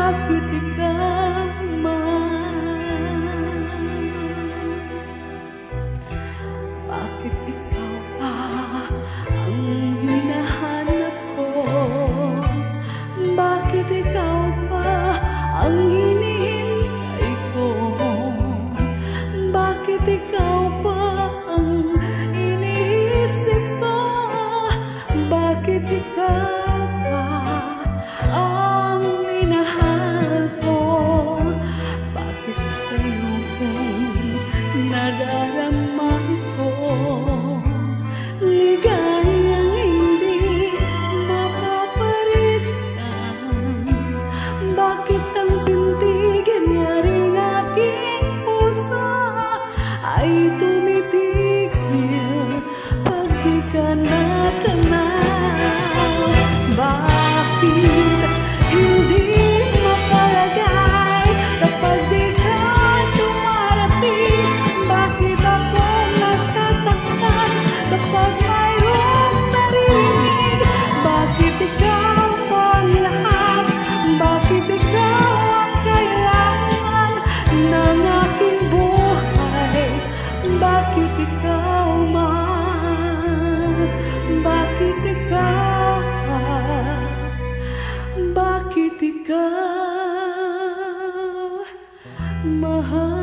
bakit ikaw man? Bakit ikaw pa ang hinahanap ko? Bakit ikaw pa ang hinihintay ko? Bakit ikaw pa ang iniisip ko? Bakit ikaw pa ang minahal ko? Bakit sa'yo kong nadarama ito? Ligayang hindi mapaparisan. Bakit ang pintigin niya rin aking puso ay tumitigil pag di ka natanaw? Bakit hindi mapalagay kapag di ka dumarating? Bakit ako nasasaktan kapag mayroong narinig? Bakit ikaw pa ang lahat? Bakit ikaw ang kailangan ng aking buhay? Bakit ikaw man? Bakit ikaw pa? Bakit ikaw mahal?